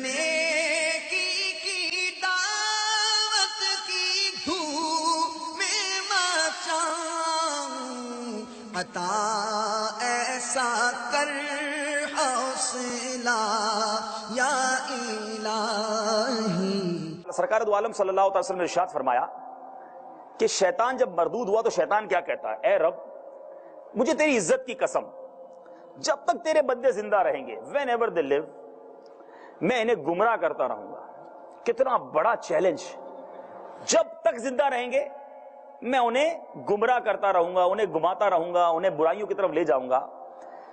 نیکی کی دعوت کی دھوم میں مچاؤں، عطا ایسا کر حوصلہ یا الہی۔ سرکار دو عالم صلی اللہ علیہ وسلم نے ارشاد فرمایا کہ شیطان جب مردود ہوا تو شیطان کیا کہتا ہے؟ اے رب مجھے تیری عزت کی قسم، جب تک تیرے بندے زندہ رہیں گے وین ایور دے لیو، میں انہیں گمراہ کرتا رہوں گا۔ کتنا بڑا چیلنج، جب تک زندہ رہیں گے میں انہیں گمراہ کرتا رہوں گا، انہیں گماتا رہوں گا، انہیں برائیوں کی طرف لے جاؤں گا۔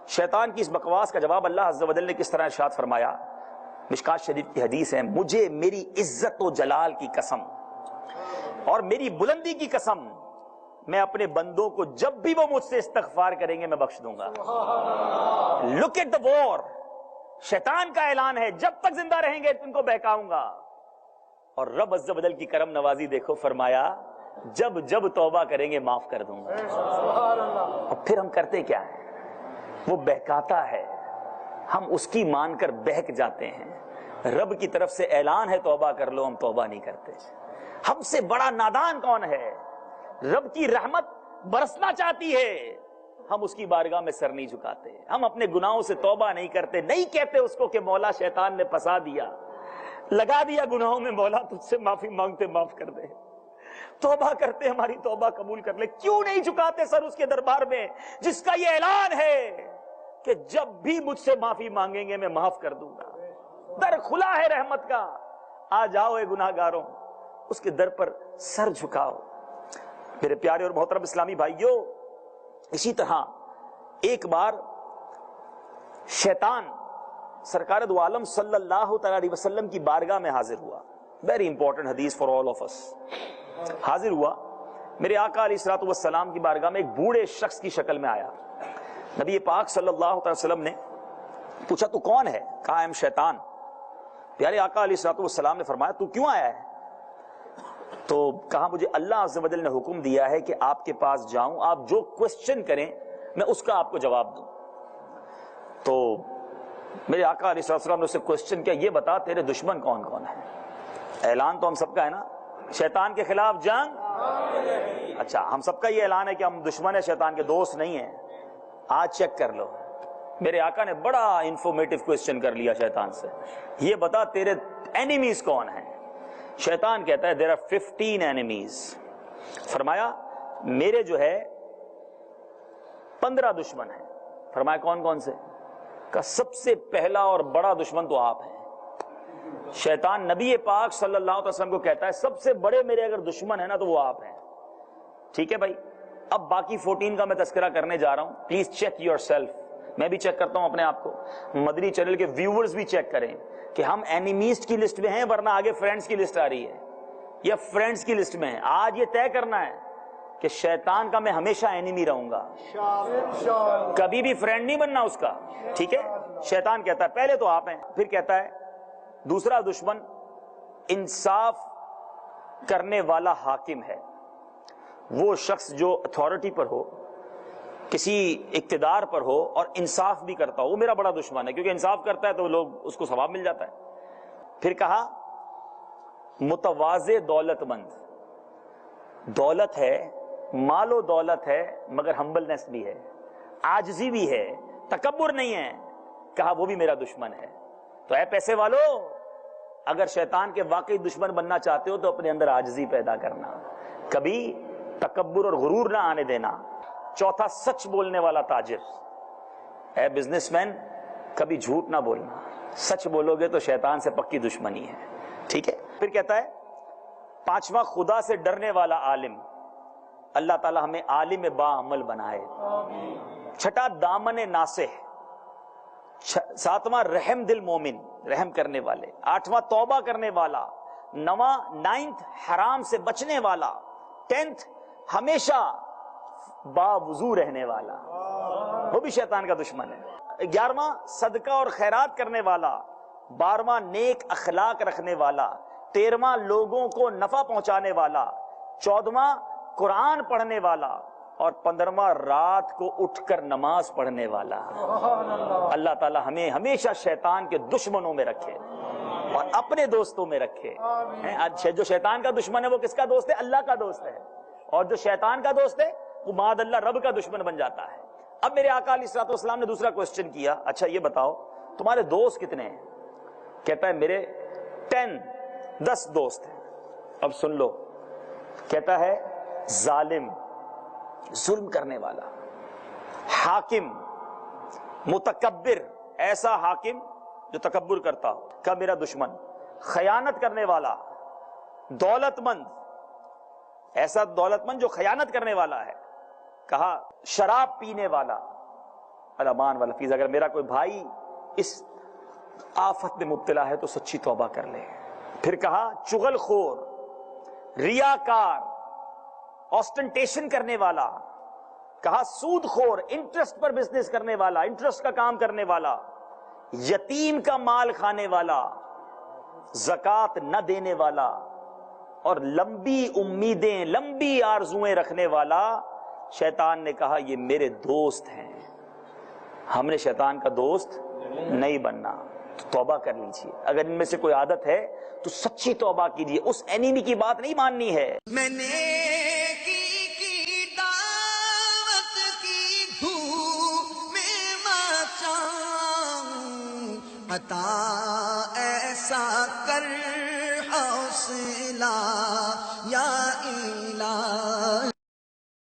شیطان کی اس بکواس کا جواب اللہ عز و جل نے کس طرح ارشاد فرمایا؟ مشکات شریف کی حدیث ہے، مجھے میری عزت و جلال کی قسم اور میری بلندی کی قسم، میں اپنے بندوں کو جب بھی وہ مجھ سے استغفار کریں گے میں بخش دوں گا۔ لک ایٹ دا وار، شیطان کا اعلان ہے جب تک زندہ رہیں گے ان کو بہکاؤں گا، اور رب عز و جل کی کرم نوازی دیکھو، فرمایا جب جب توبہ کریں گے معاف کر دوں گا۔ اور پھر ہم کرتے کیا ہیں؟ وہ بہکاتا ہے، ہم اس کی مان کر بہک جاتے ہیں۔ رب کی طرف سے اعلان ہے توبہ کر لو، ہم توبہ نہیں کرتے۔ ہم سے بڑا نادان کون ہے؟ رب کی رحمت برسنا چاہتی ہے، ہم اس کی بارگاہ میں سر نہیں جھکاتے، ہم اپنے گناہوں سے توبہ نہیں کرتے، نہیں کہتے اس کو کہ مولا شیطان نے پھنسا دیا، لگا دیا گناہوں میں، مولا تجھ سے معافی مانگتے معاف کر دے، توبہ کرتے ہماری توبہ قبول کر لے۔ کیوں نہیں جھکاتے سر اس کے دربار میں جس کا یہ اعلان ہے کہ جب بھی مجھ سے معافی مانگیں گے میں معاف کر دوں گا؟ در کھلا ہے رحمت کا، آ جاؤ اے گناہگاروں، اس کے در پر سر جھکاؤ۔ میرے پیارے اور محترم اسلامی بھائیوں، اسی طرح ایک بار شیطان سرکار دو عالم صلی اللہ تعالی علیہ وسلم کی بارگاہ میں حاضر ہوا۔ ویری امپورٹنٹ حدیث فار آل آف اس۔ حاضر ہوا، میرے آقا علیہ الصلوۃ والسلام کی بارگاہ میں ایک بوڑھے شخص کی شکل میں آیا۔ نبی پاک صلی اللہ علیہ وسلم نے پوچھا تو کون ہے؟ کہا ایم شیطان۔ پیارے آقا علیہ الصلوۃ والسلام نے فرمایا تو کیوں آیا ہے؟ تو کہا مجھے اللہ عز و جل نے حکم دیا ہے کہ آپ کے پاس جاؤں، آپ جو کوسچن کریں میں اس کا آپ کو جواب دوں۔ تو میرے آقا علیہ السلام نے اسے کوسچن کیا، یہ بتا تیرے دشمن کون کون ہیں؟ اعلان تو ہم سب کا ہے نا، شیطان کے خلاف جنگ۔ اچھا، ہم سب کا یہ اعلان ہے کہ ہم دشمن ہیں شیطان کے، دوست نہیں ہیں۔ آج چیک کر لو، میرے آقا نے بڑا انفارمیٹو کوسچن کر لیا شیطان سے، یہ بتا تیرے اینیمیز کون ہیں؟ شیطان کہتا ہے دیر آر 15 اینیمیز۔ فرمایا میرے جو ہے 15 دشمن ہیں۔ فرمایا کون کون سے؟ کہ سب سے پہلا اور بڑا دشمن تو آپ ہیں۔ شیطان نبی پاک صلی اللہ علیہ وسلم کو کہتا ہے سب سے بڑے میرے اگر دشمن ہیں نا تو وہ آپ ہیں۔ ٹھیک ہے بھائی، اب باقی 14 کا میں تذکرہ کرنے جا رہا ہوں، پلیز چیک یور سیلف۔ میں بھی چیک کرتا ہوں اپنے آپ کو، مدنی چینل کے ویورز بھی چیک کریں کہ ہم اینیمیز کی لسٹ میں ہیں ورنہ آگے فرینڈز کی لسٹ آ رہی ہے، یا فرینڈز کی لسٹ میں ہیں۔ آج یہ طے کرنا ہے کہ شیطان کا میں ہمیشہ اینیمی رہوں گا، کبھی بھی فرینڈ نہیں بننا اس کا۔ ٹھیک ہے، شیطان کہتا ہے پہلے تو آپ ہیں، پھر کہتا ہے دوسرا دشمن انصاف کرنے والا حاکم ہے، وہ شخص جو اتھارٹی پر ہو، کسی اقتدار پر ہو اور انصاف بھی کرتا ہو، وہ میرا بڑا دشمن ہے، کیونکہ انصاف کرتا ہے تو لوگ اس کو ثواب مل جاتا ہے۔ پھر کہا متواضع دولت مند، دولت ہے، مال و دولت ہے مگر ہمبلنس بھی ہے، عاجزی بھی ہے، تکبر نہیں ہے، کہا وہ بھی میرا دشمن ہے۔ تو اے پیسے والو، اگر شیطان کے واقعی دشمن بننا چاہتے ہو تو اپنے اندر عاجزی پیدا کرنا، کبھی تکبر اور غرور نہ آنے دینا۔ چوتھا سچ بولنے والا تاجر، اے بزنس مین کبھی جھوٹ نہ بولنا، سچ بولو گے تو شیطان سے پکی دشمنی ہے۔ ٹھیک ہے، پھر کہتا ہے پانچواں خدا سے ڈرنے والا عالم، اللہ تعالی ہمیں عالم با عمل بنائے۔ چھٹا دامن ناصح، ساتواں رحم دل مومن، رحم کرنے والے، آٹھواں توبہ کرنے والا، نواں نائنتھ حرام سے بچنے والا، 10th ہمیشہ با وضو رہنے والا، وہ بھی شیطان کا دشمن ہے۔ 11واں صدقہ اور خیرات کرنے والا، 12واں نیک اخلاق رکھنے والا، 13واں لوگوں کو نفع پہنچانے والا، 14واں قرآن پڑھنے والا، اور 15واں رات کو اٹھ کر نماز پڑھنے والا۔ اللہ تعالی ہمیں ہمیشہ شیطان کے دشمنوں میں رکھے۔ اور اپنے دوستوں میں رکھے. آج جو شیطان کا دشمن ہے وہ کس کا دوست ہے؟ اللہ کا دوست ہے. اور جو شیطان کا دوست ہے وہ معاذ اللہ رب کا دشمن بن جاتا ہے. اب میرے آقا علیہ الصلوۃ والسلام نے دوسرا کوسچن کیا, اچھا یہ بتاؤ تمہارے دوست کتنے ہیں؟ کہتا ہے میرے 10 دوست ہیں. اب سن لو, کہتا ہے ظالم, ظلم کرنے والا, حاکم, متکبر, ایسا حاکم جو تکبر کرتا ہو کا میرا دشمن, خیانت کرنے والا, دولت مند, ایسا دولت مند جو خیانت کرنے والا ہے. کہا شراب پینے والا, الامان والحفیظ. اگر میرا کوئی بھائی اس آفت میں مبتلا ہے تو سچی توبہ کر لے. پھر کہا چغل خور, ریاکار, آسٹنٹیشن کرنے والا. کہا سود خور, انٹرسٹ پر بزنس کرنے والا, انٹرسٹ کا کام کرنے والا, یتیم کا مال کھانے والا, زکات نہ دینے والا, اور لمبی امیدیں, لمبی آرزویں رکھنے والا. شیطان نے کہا یہ میرے دوست ہیں. ہم نے شیطان کا دوست نہیں بننا. تو توبہ کر لیجیے. اگر ان میں سے کوئی عادت ہے تو سچی توبہ کیجیے. اس اینیمی کی بات نہیں ماننی ہے. میں نے کی دعوت کی دھوم میں مچاؤں, عطا ایسا کر حوصلہ